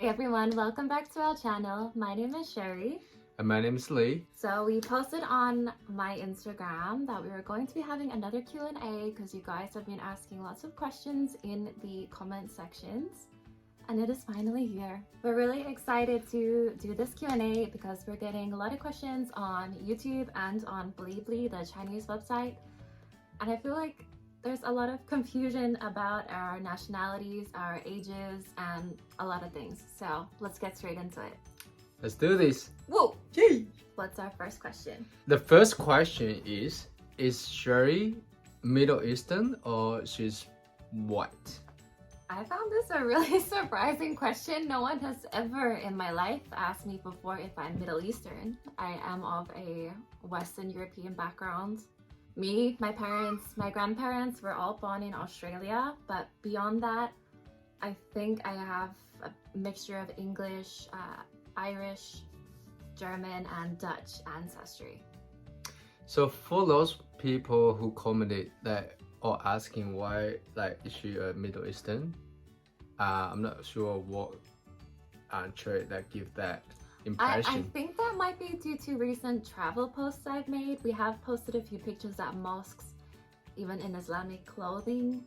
everyone, welcome back to our channel. My name is Sherry. And my name is Lee. So we posted on my Instagram that we were going to be having another Q&A because you guys have been asking lots of questions in the comment sections. And it is finally here. We're really excited to do this Q&A because we're getting a lot of questions on YouTube and on Blibli, the Chinese website. And I feel like there's a lot of confusion about our nationalities, our ages, and a lot of things. So let's get straight into it. Let's do this. Whoa! Yay! What's our first question? The first question is Sherry Middle Eastern or she's white? I found this a really surprising question. No one has ever in my life asked me before if I'm Middle Eastern. I am of a Western European background. Me, my parents, my grandparents were all born in Australia, but beyond that, I think I have a mixture of English, Irish, German, and Dutch ancestry. So for those people who commented that or asking why, like, is she a Middle Eastern? I'm not sure what trait that give that impression. I think that might be due to recent travel posts I've made. We have posted a few pictures at mosques, even in Islamic clothing.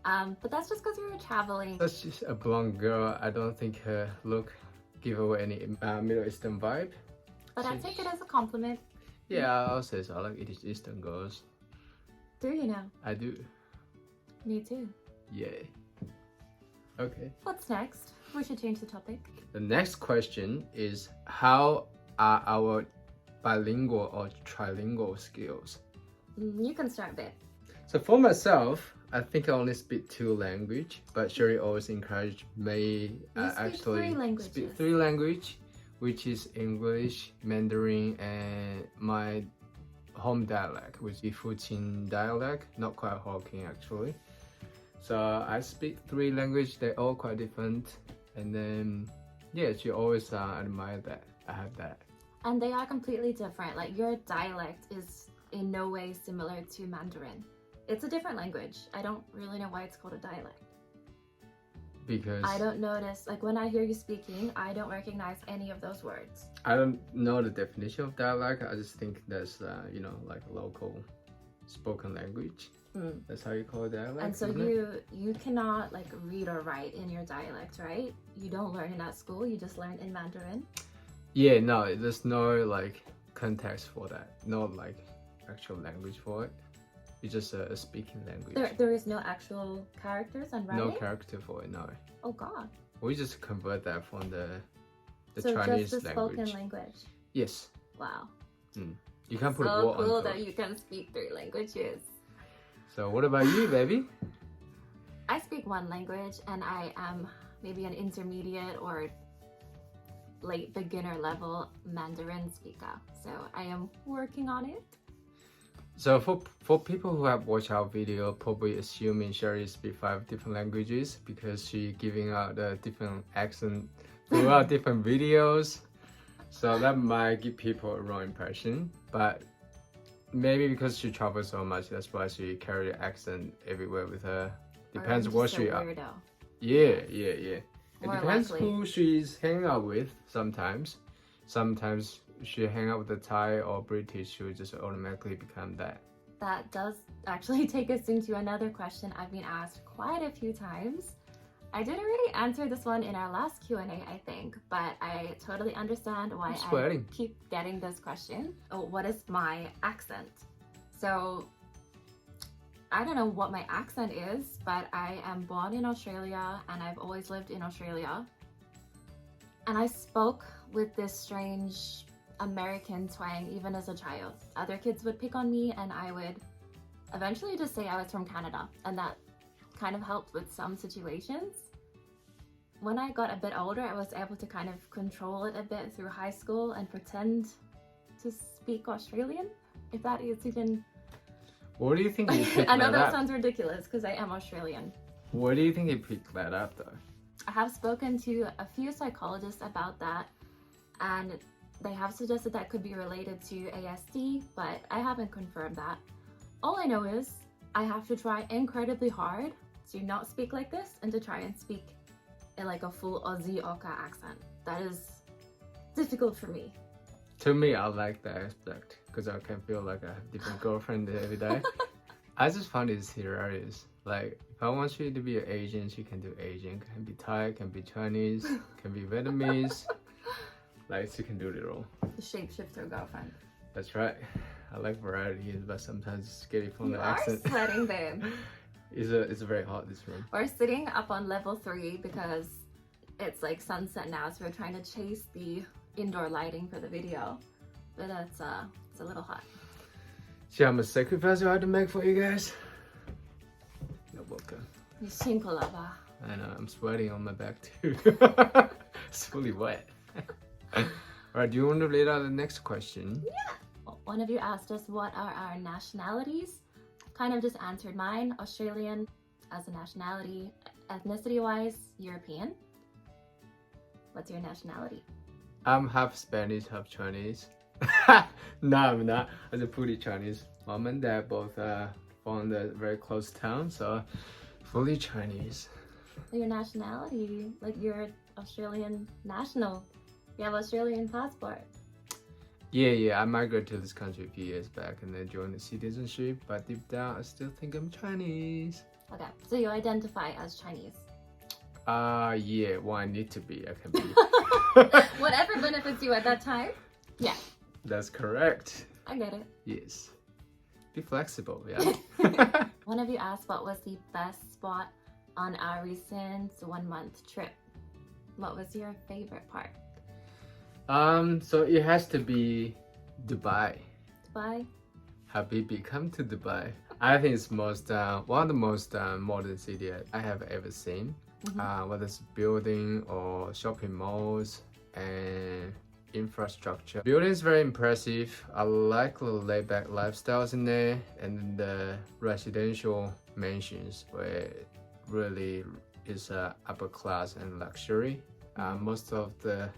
But that's just because we were traveling. That's just a blonde girl. I don't think her look give away any Middle Eastern vibe. But I take it as a compliment. Yeah, I'll say so. I like Eastern girls. Do you know? I do. Me too. Yeah. Okay. What's next? We should change the topic. The next question is, how are our bilingual or trilingual skills? You can start a bit. So for myself, I think I only speak 2 languages, but Sherry always encouraged me actually speak 3 languages, which is English, Mandarin, and my home dialect, which is Fujian dialect, not quite Hokkien actually. So I speak 3 languages, they're all quite different. And then, yeah, she always admired that I have that. And they are completely different. Like, your dialect is in no way similar to Mandarin. It's a different language. I don't really know why it's called a dialect. Because I don't notice, like, when I hear you speaking, I don't recognize any of those words. I don't know the definition of dialect. I just think that's, you know, like a local spoken language. That's how you call it dialect. And so you cannot like read or write in your dialect, right? You don't learn it at school, you just learn in Mandarin. Yeah, no, there's no like context for that. No like actual language for it. It's just a speaking language. There is no actual characters and writing? No character for it, no. Oh god. We just convert that from the so Chinese just the language. spoken language? Yes. Wow. You can put a so word cool on that it. you can speak 3 languages. So what about you, baby? I speak 1 language and I am maybe an intermediate or late beginner level Mandarin speaker. So I am working on it. So for people who have watched our video, probably assuming Sherry speaks 5 different languages because she giving out a different accent throughout different videos. So that might give people a wrong impression. But maybe because she travels so much, that's why she carry an accent everywhere with her. Depends what she are. Yeah. It depends who she's hanging out with sometimes. Sometimes she hang out with the Thai or British, she would just automatically become that. That does actually take us into another question I've been asked quite a few times. I didn't really answer this one in our last Q&A, I think, but I totally understand why I keep getting this question. Oh, what is my accent? So, I don't know what my accent is, but I am born in Australia and I've always lived in Australia. And I spoke with this strange American twang even as a child. Other kids would pick on me and I would eventually just say I was from Canada, and that kind of helped with some situations. When I got a bit older, I was able to kind of control it a bit through high school and pretend to speak Australian, if that is even... What do you think you picked that up? I know that sounds ridiculous because I am Australian. What do you think you picked that up though? I have spoken to a few psychologists about that, and they have suggested that could be related to ASD, but I haven't confirmed that. All I know is I have to try incredibly hard to not speak like this and to try and speak like a full Aussie Oka accent. That is difficult for me. To me, I like that aspect because I can feel like I have different girlfriend every day. I just find it hilarious. Like, if I want you to be an Asian, she can do Asian. Can be Thai, can be Chinese, can be Vietnamese. Like, she can do it all. The shapeshifter girlfriend. That's right. I like varieties, but sometimes it's scary from the You accent. are sweating, babe. It's very hot, this room. We're sitting up on level 3 because it's like sunset now, so we're trying to chase the indoor lighting for the video. But it's a little hot. See how much sacrifice I had to make for you guys? You're welcome. 你辛苦了吧? I know, I'm sweating on my back too. It's fully wet. Alright, do you want to read out the next question? Yeah. One of you asked us what are our nationalities. Kind of just answered mine. Australian as a nationality. Ethnicity-wise, European. What's your nationality? I'm half Spanish, half Chinese. No, I'm not. I'm a fully Chinese. Mom and dad both from the very close town, so fully Chinese. Your nationality, like you're Australian national. You have Australian passport. Yeah, I migrated to this country a few years back and then joined the citizenship, but deep down I still think I'm Chinese. Okay, so you identify as Chinese. Yeah, well, I need to be. I can be. Whatever benefits you at that time. Yeah. That's correct. I get it. Yes. Be flexible, yeah. One of you asked what was the best spot on our recent 1-month trip. What was your favorite part? So it has to be Dubai. Dubai? Habibi, come to Dubai. I think it's one of the most modern city I have ever seen. Whether it's building or shopping malls and infrastructure. Building is very impressive. I like the laid-back lifestyles in there, and the residential mansions where it really is upper class and luxury. Most of the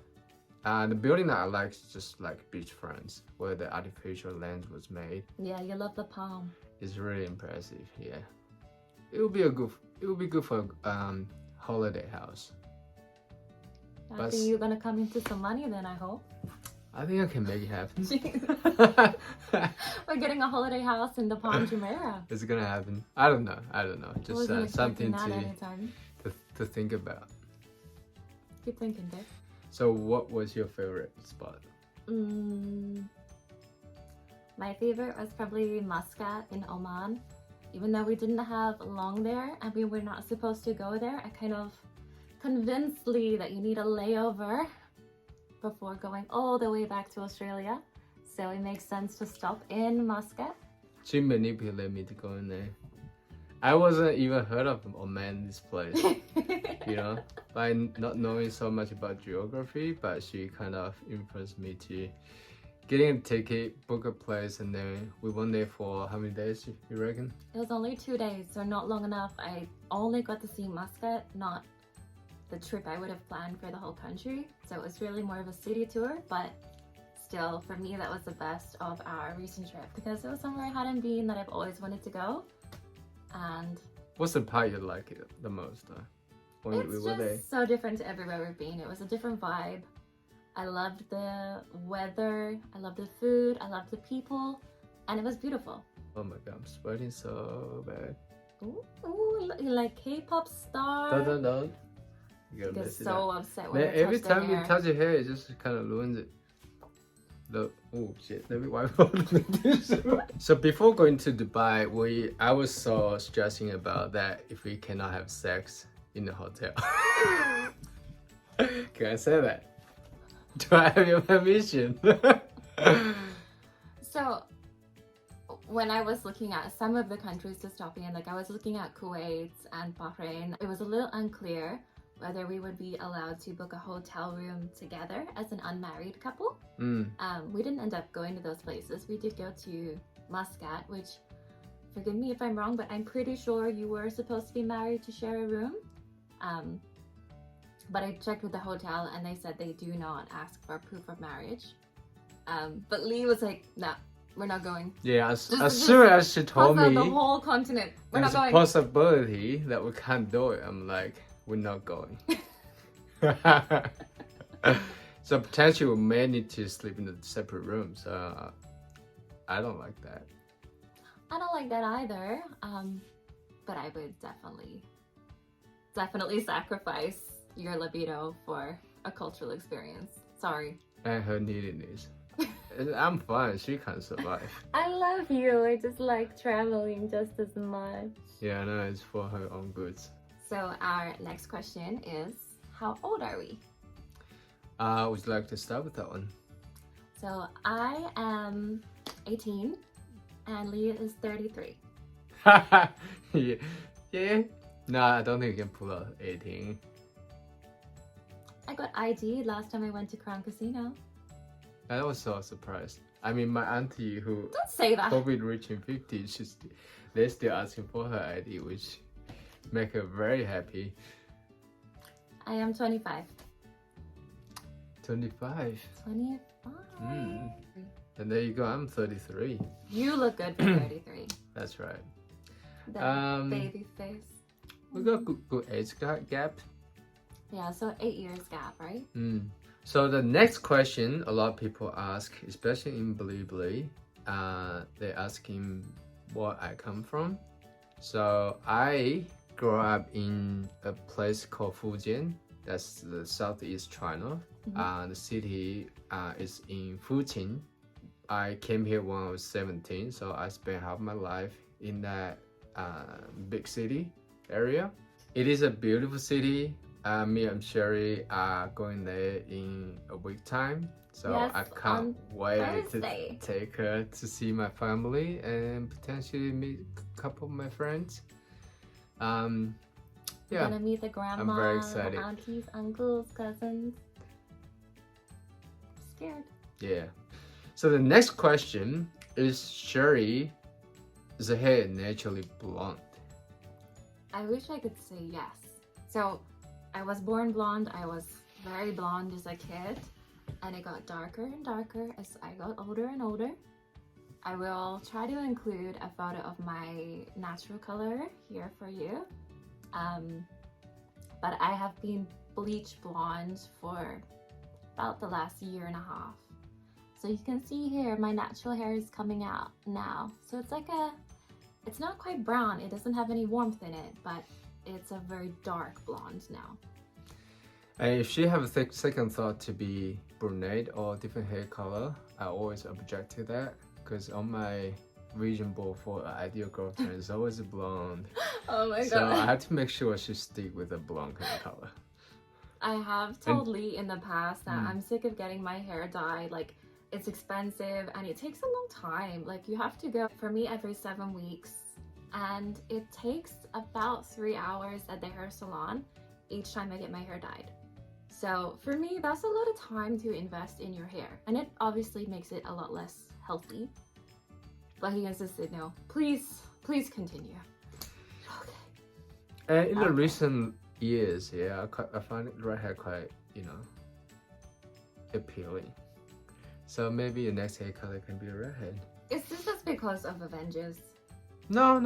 building that I like is just like beachfronts where the artificial land was made. Yeah, you love the palm. It's really impressive. Yeah, it would be good for holiday house. I think you're gonna come into some money then, I hope. I think I can make it happen. We're getting a holiday house in the Palm Jumeirah. It's gonna happen. I don't know. Just something to think about. Keep thinking, babe. So what was your favorite spot? My favorite was probably Muscat in Oman. Even though we didn't have long there and we were not supposed to go there, I kind of convinced Lee that you need a layover before going all the way back to Australia. So it makes sense to stop in Muscat. She manipulated me to go in there. I wasn't even heard of Oman, this place, you know, by not knowing so much about geography, but she kind of influenced me to getting a ticket, book a place, and then we went there for how many days, you reckon? It was only 2 days, so not long enough. I only got to see Muscat, not the trip I would have planned for the whole country. So it was really more of a city tour, but still, for me, that was the best of our recent trip because it was somewhere I hadn't been that I've always wanted to go. And what's the part you like it the most when we were there? It's just so different to everywhere we've been. It was a different vibe. I loved the weather, I loved the food, I loved the people, and it was beautiful. Oh my god, I'm sweating so bad. Ooh, you like K-pop star? Don't. You get so upset when man, you every touch time their you touch your hair, it just kind of ruins it. Oh shit, let me wipe off the tissue. So before going to Dubai, I was so stressing about that if we cannot have sex in the hotel. Can I say that? Do I have your permission? So when I was looking at some of the countries to stop in, like I was looking at Kuwait and Bahrain, it was a little unclear whether we would be allowed to book a hotel room together as an unmarried couple. We didn't end up going to those places. We did go to Muscat, which, forgive me if I'm wrong, but I'm pretty sure you were supposed to be married to share a room. But I checked with the hotel and they said they do not ask for proof of marriage. But Lee was like, nah, we're not going. Yeah, as soon as she told me the whole continent, we're not there's going. a possibility that we can't do it, I'm like, we're not going. So potentially we may need to sleep in a separate room. So I don't like that. I don't like that either. But I would definitely sacrifice your libido for a cultural experience. Sorry. And her neediness. I'm fine. She can survive. I love you. I just like traveling just as much. Yeah, no, it's for her own goods. So our next question is, how old are we? Would you like to start with that one? So I am 18 and Leah is 33. Yeah. No, I don't think you can pull out 18. I got ID last time I went to Crown Casino. I was so surprised. I mean, my auntie who Don't say that. probably reaching 50, they're still asking for her ID, which make her very happy. I am 25. 25. 25. And there you go, I'm 33. You look good for 33. That's right. That baby face. We got good age gap. Yeah, so 8 years gap, right? So the next question a lot of people ask, especially in Bilibili, they're asking where I come from. So I grew up in a place called Fujian. That's the southeast China. The city is in Fuqing. I came here when I was 17, so I spent half my life in that big city area. It is a beautiful city. Me and Sherry are going there in a week time, so yes, I can't wait Thursday. to take her to see my family and potentially meet a couple of my friends. You're gonna meet the grandma, I'm very excited. the aunties, uncles, cousins. Scared. Yeah. So the next question is, Sherry, is her hair naturally blonde? I wish I could say yes. So I was born blonde. I was very blonde as a kid, and it got darker and darker as I got older and older. I will try to include a photo of my natural color here for you. But I have been bleach blonde for about the last year and a half. So you can see here, my natural hair is coming out now. So it's like it's not quite brown. It doesn't have any warmth in it, but it's a very dark blonde now. And if she have a second thought to be brunette or different hair color, I always object to that, because on my vision board for an ideal girlfriend is always a blonde. Oh my god. So I had to make sure she stick with a blonde kind of color. I have told Lee in the past that I'm sick of getting my hair dyed. Like, it's expensive and it takes a long time. Like, you have to go, for me, every 7 weeks, and it takes about 3 hours at the hair salon each time I get my hair dyed. So for me, that's a lot of time to invest in your hair, and it obviously makes it a lot less healthy. But he insisted, no, please continue. Okay. And in the recent years, yeah, I find red hair quite, appealing. So maybe your next hair color can be a redhead. Is this just because of Avengers? No.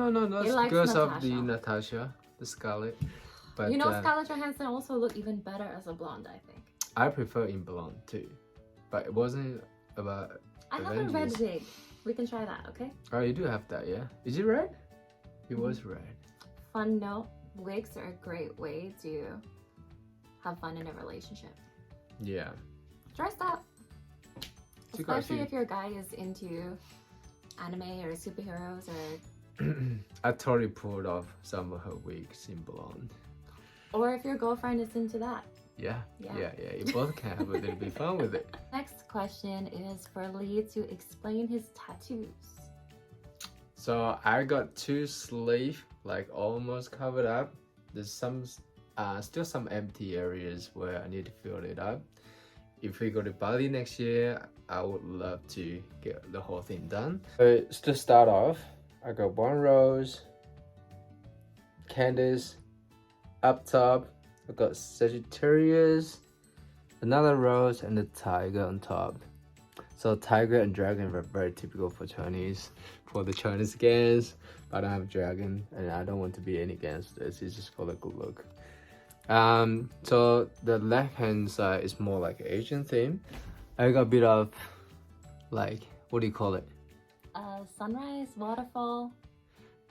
It's because of the Natasha. Natasha, the Scarlet. But Scarlett Johansson also look even better as a blonde, I think. I prefer in blonde too, but it wasn't about I have Avengers. a red wig. We can try that, okay? Oh, you do have that, yeah? Is it red? It was red. Fun note, wigs are a great way to have fun in a relationship. Yeah. Dress up. Especially if your guy is into anime or superheroes or... I totally pulled off some of her wigs in blonde. Or if your girlfriend is into that. Yeah. You both can have a little bit fun with it. Next question is for Lee to explain his tattoos. So I got 2 sleeves, like almost covered up. There's some, still some empty areas where I need to fill it up. If we go to Bali next year, I would love to get the whole thing done. But to start off, I got 1 rose, Candace, up top. I got Sagittarius, another rose, and the tiger on top. So tiger and dragon are very typical for Chinese, for the Chinese gangs. But I don't have dragon, and I don't want to be any gangsters. It's just for the good look. So the left hand side is more like Asian theme. I got a bit of like, what do you call it? Sunrise, waterfall.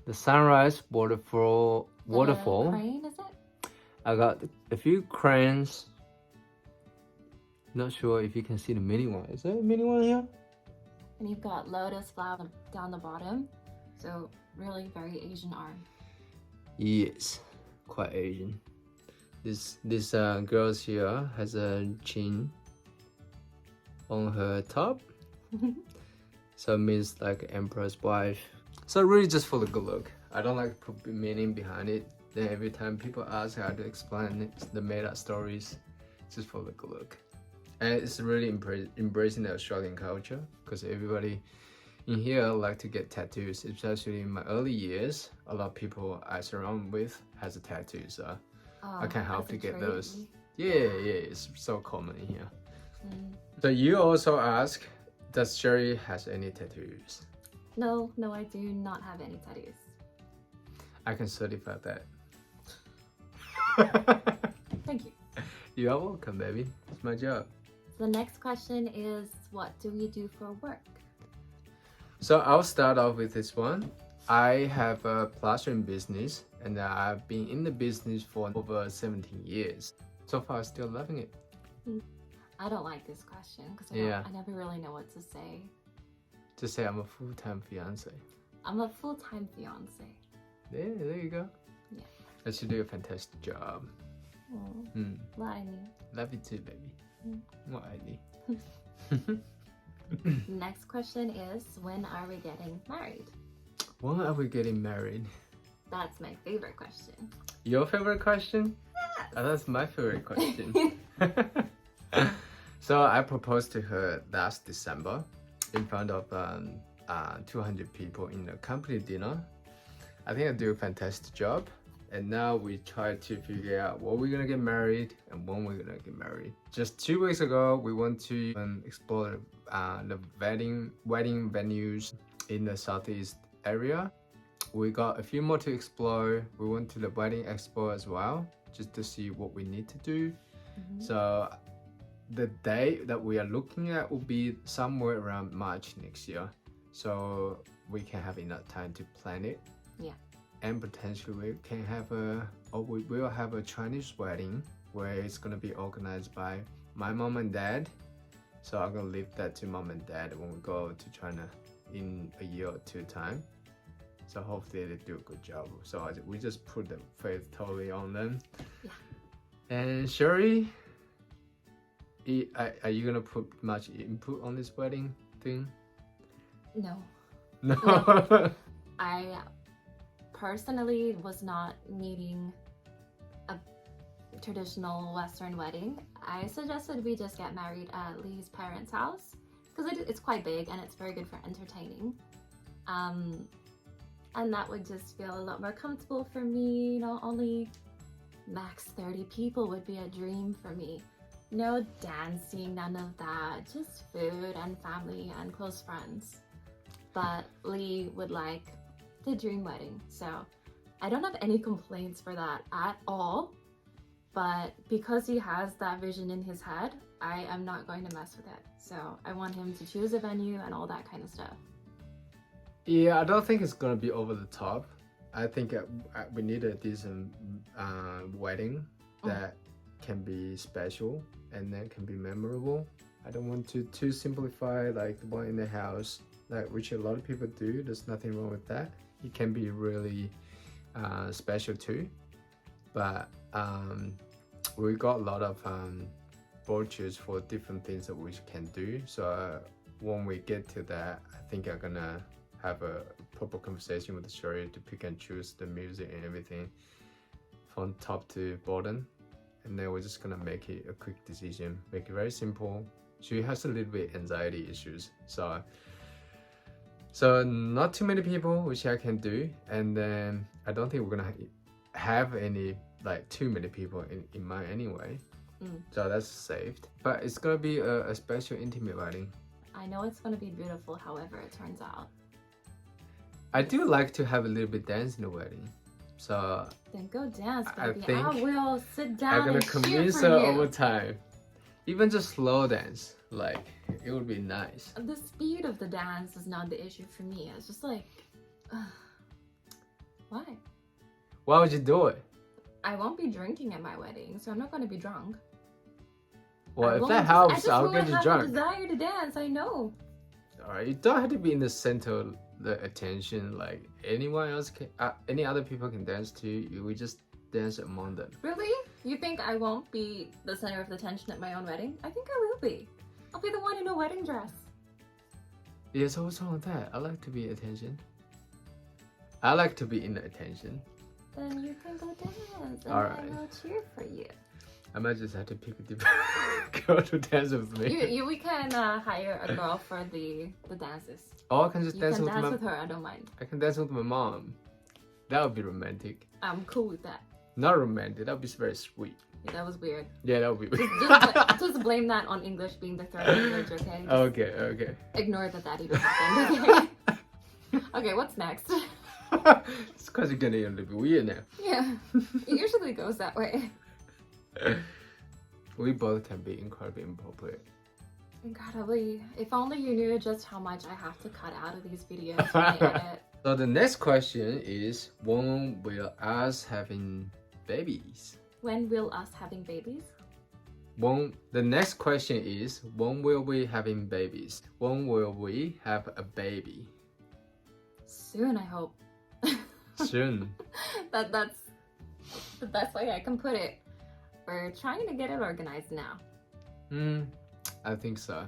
The sunrise, waterfall. Crane, is it? I got a few cranes. Not sure if you can see the mini one. Is there a mini one here? And you've got lotus flower down the bottom. So really very Asian art. Yes, quite Asian. This girl here has a chin on her top. So it means like emperor's wife. So really just for the good look. I don't like to put meaning behind it. Then every time people ask how to explain it, the made up stories, just for the good look. And it's really embracing the Australian culture because everybody in here like to get tattoos, especially in my early years. A lot of people I surround with has a tattoo, so I can help to get those. Yeah, it's so common in here. So you also ask, does Sherry has any tattoos? No, I do not have any tattoos. I can certify that. Thank you. You are welcome, baby. It's my job. The next question is, what do we do for work? So I'll start off with this one. I have a plastering business and I've been in the business for over 17 years. So far, I'm still loving it. I don't like this question because I never really know what to say. Just say I'm a full-time fiance. I'm a full-time fiance. Yeah, there you go. Yeah. I should do a fantastic job. Love you too, baby. Next question is, when are we getting married? When are we getting married? That's my favorite question. Your favorite question? Yes. Oh, that's my favorite question. So I proposed to her last December in front of 200 people in a company dinner. I think I do a fantastic job. And now we try to figure out what we're gonna get married and when we're gonna get married. Just 2 weeks ago, we went to explore the wedding venues in the southeast area. We got a few more to explore. We went to the wedding expo as well, just to see what we need to do. So the date that we are looking at will be somewhere around March next year. So we can have enough time to plan it. Yeah. And potentially we can have we will have a Chinese wedding where it's gonna be organized by my mom and dad. So I'm gonna leave that to mom and dad when we go to China in a year or two time. So hopefully they do a good job. So we just put the faith totally on them. Yeah. And Sherry, are you gonna put much input on this wedding thing? No. No. I personally was not needing a traditional Western wedding. I suggested we just get married at Lee's parents' house because it's quite big and it's very good for entertaining. And that would just feel a lot more comfortable for me. You know, only max 30 people would be a dream for me. No dancing, none of that. Just food and family and close friends. But Lee would like the dream wedding, so I don't have any complaints for that at all. But because he has that vision in his head, I am not going to mess with it. So I want him to choose a venue and all that kind of stuff. Yeah, I don't think it's gonna be over the top. I think we need a decent wedding that can be special and then can be memorable. I don't want to too simplify like the one in the house, like which a lot of people do. There's nothing wrong with that. It can be really special too. But we got a lot of brochures for different things that we can do. So when we get to that, I think I'm gonna have a proper conversation with Sherry to pick and choose the music and everything from top to bottom. And then we're just gonna make it a quick decision, make it very simple. She has a little bit anxiety issues, so not too many people, which I can do. And then I don't think we're gonna have any like too many people in mind anyway. So that's saved. But it's gonna be a special intimate wedding. I know it's gonna be beautiful however it turns out. I do like to have a little bit dance in the wedding. So Then go dance, I baby. think I will sit down I'm gonna and cheer convince for her you. over time. Even just slow dance, like it would be nice. The speed of the dance is not the issue for me. It's just like, why? Why would you do it? I won't be drinking at my wedding, so I'm not going to be drunk. Well, if that helps, I'll get you I drunk. have a desire to dance, I know. Alright, you don't have to be in the center of the attention. Like anyone else can, any other people can dance to you. We just dance among them. Really? You think I won't be the center of the attention at my own wedding? I think I will be. I'll be the one in a wedding dress. Yeah, so what's wrong with that? I like to be attention. I like to be in the attention. Then you can go dance, and Alright. I will cheer for you. I might just have to pick a different girl to dance with me. We can hire a girl for the dances. Or I can just You dance can with dance my. with her, I don't mind. I can dance with my mom. That would be romantic. I'm cool with that. Not romantic. That would be very sweet. Yeah, that was weird. Yeah, that would be weird. Just blame that on English being the third language, okay? Just Okay. ignore that even happened, okay? Okay, what's next? It's because you're getting a little bit weird now. Yeah, it usually goes that way. We both can be incredibly inappropriate. Incredibly. If only you knew just how much I have to cut out of these videos when I edit. So the next question is, when will us having babies? When will us having babies? The next question is, when will we having babies? When will we have a baby? Soon, I hope. Soon. That's the best way I can put it. We're trying to get it organized now. I think so.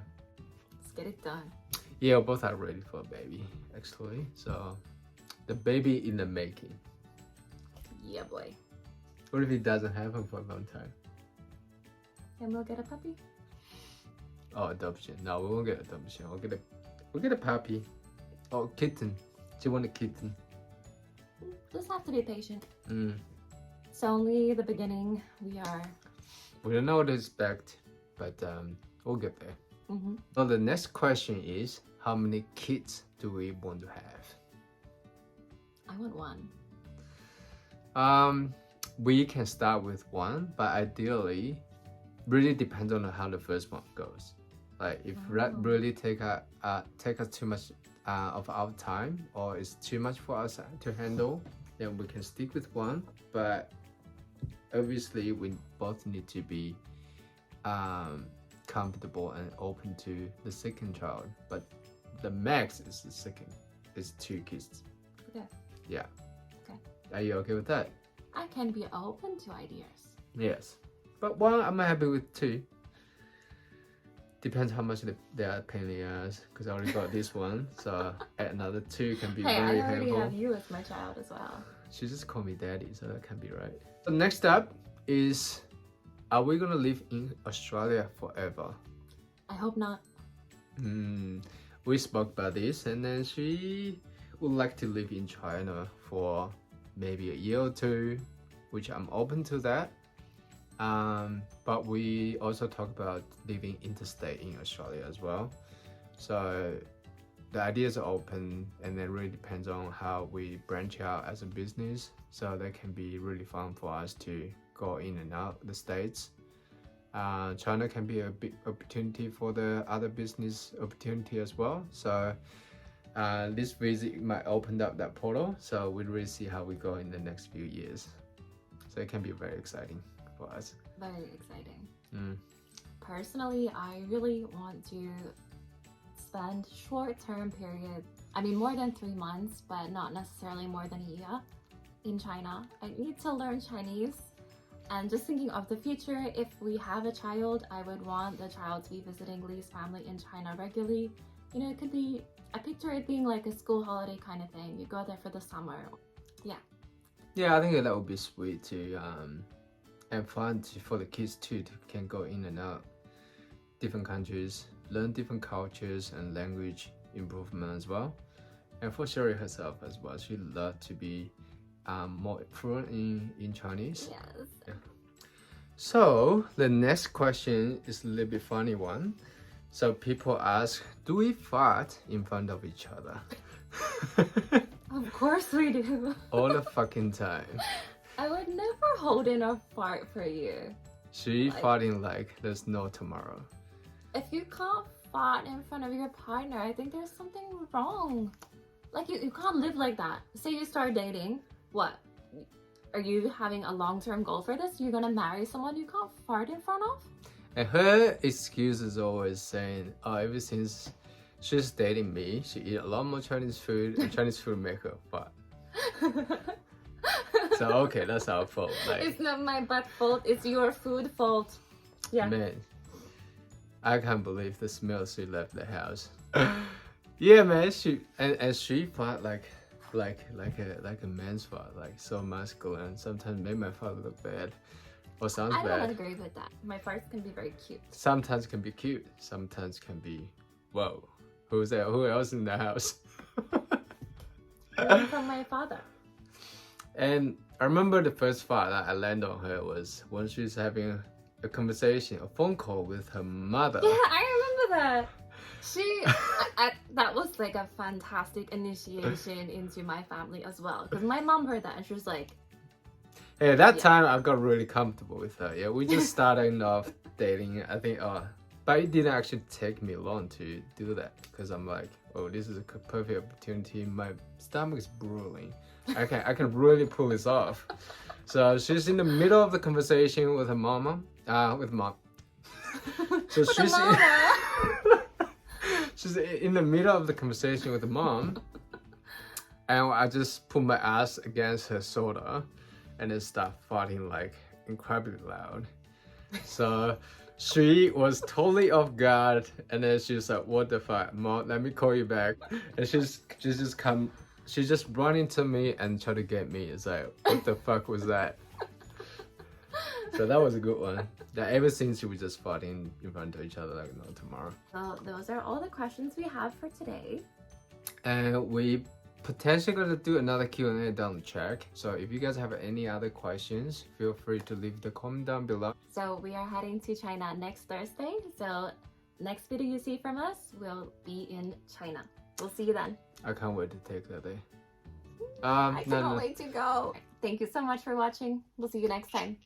Let's get it done. Yeah, both are ready for a baby, actually. So, the baby in the making. Yeah, boy. What if it doesn't happen for a long time? And we'll get a puppy? Oh, adoption. No, we won't get adoption. We'll get a puppy. Oh, kitten. Do you want a kitten? Just have to be patient. It's only the beginning. We don't know what to expect, but we'll get there. So the next question is, how many kids do we want to have? I want one. We can start with one, but ideally, really depends on how the first one goes. Like if that really take us too much of our time, or it's too much for us to handle, then we can stick with one. But obviously, we both need to be comfortable and open to the second child. But the max is the second. It's 2 kids. Okay. Yeah. Okay. Are you okay with that? I can be open to ideas. Yes. But one, I'm happy with 2. Depends how much they are paying the ass, because I already got this one. So add another 2 can be Hey, very I already helpful. have you as my child as well. She just called me daddy, so that can be right. So next up is, are we gonna live in Australia forever? I hope not. We spoke about this, and then she would like to live in China for maybe a year or 2, which I'm open to that. But we also talk about living interstate in Australia as well. So the ideas are open, and it really depends on how we branch out as a business. So that can be really fun for us to go in and out the States. China can be a big opportunity for the other business opportunity as well. So this visit might open up that portal. So we'll really see how we go in the next few years. So it can be very exciting for us. Very exciting. Personally, I really want to spend short-term period, I mean more than 3 months, but not necessarily more than a year in China. I need to learn Chinese, and just thinking of the future, if we have a child, I would want the child to be visiting Lee's family in China regularly. You know, it could be, I picture it being like a school holiday kind of thing. You go there for the summer. Yeah, I think that would be sweet too, and fun for the kids too, to can go in and out different countries, learn different cultures and language improvement as well. And for Sherry herself as well, she loved to be more fluent in Chinese. Yes. Yeah. So the next question is a little bit funny one. So people ask, do we fart in front of each other? Of course we do. All the fucking time. I would never hold in a fart for you. She farting like there's no tomorrow. If you can't fart in front of your partner, I think there's something wrong. Like you can't live like that. Say you start dating, what? Are you having a long-term goal for this? You're gonna marry someone you can't fart in front of? And her excuse is always saying, oh, ever since she's dating me, she eat a lot more Chinese food, and Chinese food make her fart. So okay, that's our fault. Like, it's not my butt fault, it's your food fault. Yeah. Man, I can't believe the smell she left the house. Yeah, man, she fart like a man's fart, like so masculine. Sometimes make my fart look bad. Or sounds bad. I don't agree with that. My farts can be very cute. Sometimes can be cute. Sometimes can be, whoa, who's there? Who else in the house? Learn from my father. And I remember the first fart that I landed on her was when she was having a conversation, a phone call with her mother. Yeah, I remember that. That was like a fantastic initiation into my family as well. Because my mom heard that and she was like, hey, that time I got really comfortable with her. Yeah, we just started off dating. I think, but it didn't actually take me long to do that because I'm like, oh, this is a perfect opportunity. My stomach is brewing. I can really pull this off. So she's in the middle of the conversation with her mama, with mom. So with she's mama. she's in the middle of the conversation with the mom, and I just put my ass against her shoulder, and then start farting like incredibly loud. So she was totally off guard, and then she's like, "What the fuck, mom? Let me call you back." And she just run into me and try to get me. It's like, what the fuck was that? So that was a good one. That ever since we just farting in front of each other like no tomorrow. So those are all the questions we have for today. And we potentially gonna do another Q&A down the track. So if you guys have any other questions, feel free to leave the comment down below. So we are heading to China next Thursday. So next video you see from us will be in China. We'll see you then. I can't wait to take that day. I can't wait to go. Thank you so much for watching. We'll see you next time.